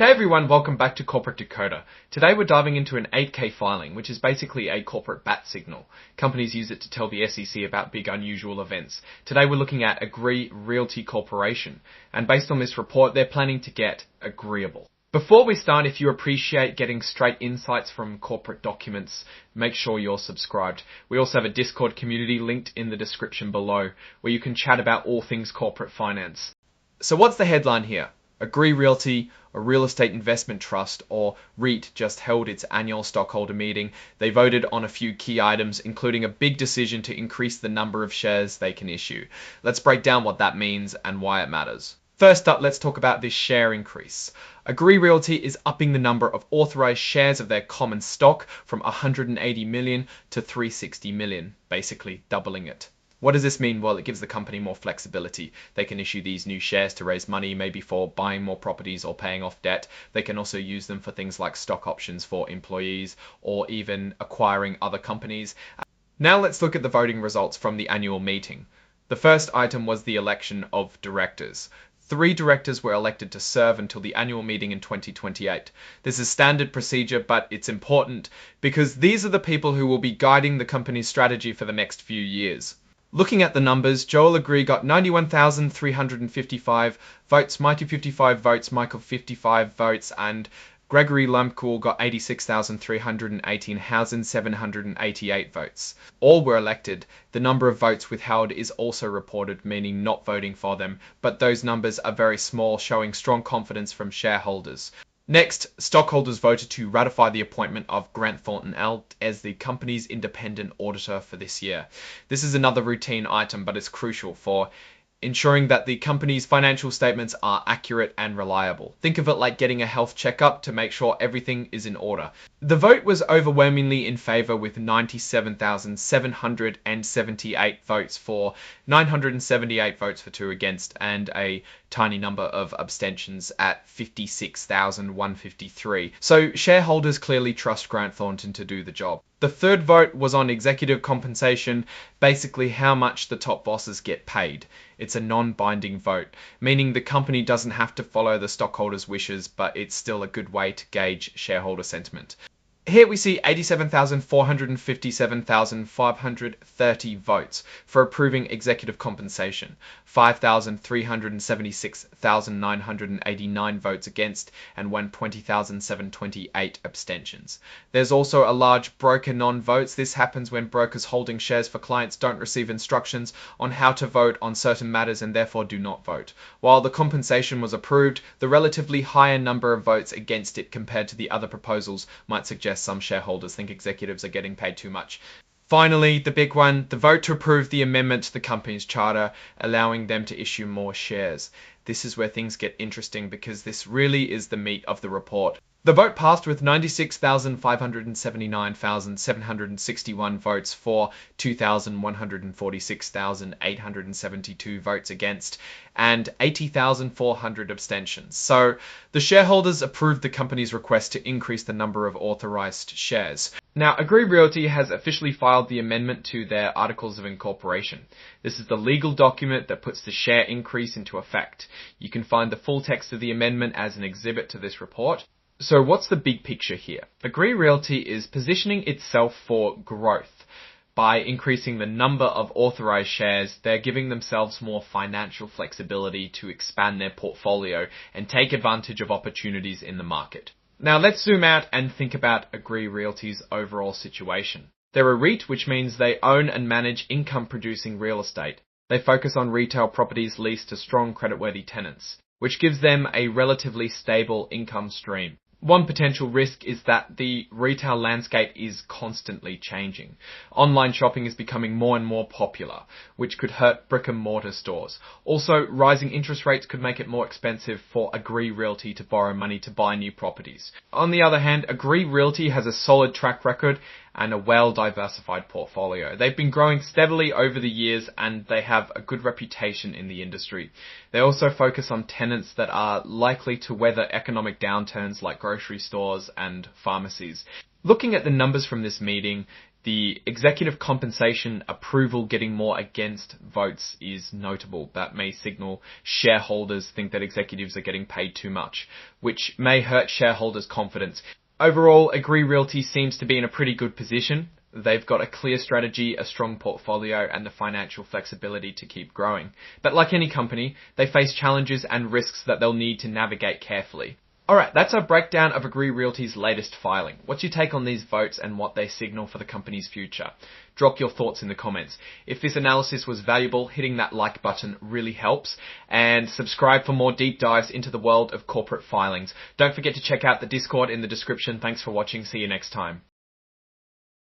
Hey everyone, welcome back to Corporate Decoder. Today we're diving into an 8K filing, which is basically a corporate bat signal. Companies use it to tell the SEC about big unusual events. Today we're looking at Agree Realty Corporation, and based on this report, they're planning to get agreeable. Before we start, if you appreciate getting straight insights from corporate documents, make sure you're subscribed. We also have a Discord community linked in the description below, where you can chat about all things corporate finance. So what's the headline here? Agree Realty, a real estate investment trust, or REIT, just held its annual stockholder meeting. They voted on a few key items, including a big decision to increase the number of shares they can issue. Let's break down what that means and why it matters. First up, let's talk about this share increase. Agree Realty is upping the number of authorized shares of their common stock from 180 million to 360 million, basically doubling it. What does this mean? Well, it gives the company more flexibility. They can issue these new shares to raise money, maybe for buying more properties or paying off debt. They can also use them for things like stock options for employees or even acquiring other companies. Now let's look at the voting results from the annual meeting. The first item was the election of directors. 3 directors were elected to serve until the annual meeting in 2028. This is standard procedure, but it's important because these are the people who will be guiding the company's strategy for the next few years. Looking at the numbers, Joel Agree got 91,355 votes, Mighty 55 votes, Michael 55 votes, and Gregory Lumpcool got 86,318, Housen 788 votes. All were elected. The number of votes withheld is also reported, meaning not voting for them, but those numbers are very small, showing strong confidence from shareholders. Next, stockholders voted to ratify the appointment of Grant Thornton LLP as the company's independent auditor for this year. This is another routine item, but it's crucial for ensuring that the company's financial statements are accurate and reliable. Think of it like getting a health checkup to make sure everything is in order. The vote was overwhelmingly in favor with 97,778 votes for, 978 votes for 2 against, and a tiny number of abstentions at 56,153. So shareholders clearly trust Grant Thornton to do the job. The third vote was on executive compensation, basically how much the top bosses get paid. It's a non-binding vote, meaning the company doesn't have to follow the stockholders' wishes, but it's still a good way to gauge shareholder sentiment. Here we see 87,457,530 votes for approving executive compensation, 5,376,989 votes against, and 120,728 abstentions. There's also a large broker non-votes. This happens when brokers holding shares for clients don't receive instructions on how to vote on certain matters and therefore do not vote. While the compensation was approved, the relatively higher number of votes against it compared to the other proposals might suggest some shareholders think executives are getting paid too much. Finally, the big one, the vote to approve the amendment to the company's charter, allowing them to issue more shares. This is where things get interesting because this really is the meat of the report. The vote passed with 96,579,761 votes for, 2,146,872 votes against, and 80,400 abstentions. So the shareholders approved the company's request to increase the number of authorized shares. Now, Agree Realty has officially filed the amendment to their Articles of Incorporation. This is the legal document that puts the share increase into effect. You can find the full text of the amendment as an exhibit to this report. So what's the big picture here? Agree Realty is positioning itself for growth. By increasing the number of authorized shares, they're giving themselves more financial flexibility to expand their portfolio and take advantage of opportunities in the market. Now let's zoom out and think about Agree Realty's overall situation. They're a REIT, which means they own and manage income-producing real estate. They focus on retail properties leased to strong creditworthy tenants, which gives them a relatively stable income stream. One potential risk is that the retail landscape is constantly changing. Online shopping is becoming more and more popular, which could hurt brick and mortar stores. Also, rising interest rates could make it more expensive for Agree Realty to borrow money to buy new properties. On the other hand, Agree Realty has a solid track record and a well-diversified portfolio. They've been growing steadily over the years and they have a good reputation in the industry. They also focus on tenants that are likely to weather economic downturns like grocery stores and pharmacies. Looking at the numbers from this meeting, The executive compensation approval getting more against votes is notable. That may signal shareholders think that executives are getting paid too much, which may hurt shareholders' confidence. Overall, Agree Realty seems to be in a pretty good position. They've got a clear strategy, a strong portfolio, and the financial flexibility to keep growing. But like any company, they face challenges and risks that they'll need to navigate carefully. Alright, that's our breakdown of Agree Realty's latest filing. What's your take on these votes and what they signal for the company's future? Drop your thoughts in the comments. If this analysis was valuable, hitting that like button really helps. And subscribe for more deep dives into the world of corporate filings. Don't forget to check out the Discord in the description. Thanks for watching. See you next time.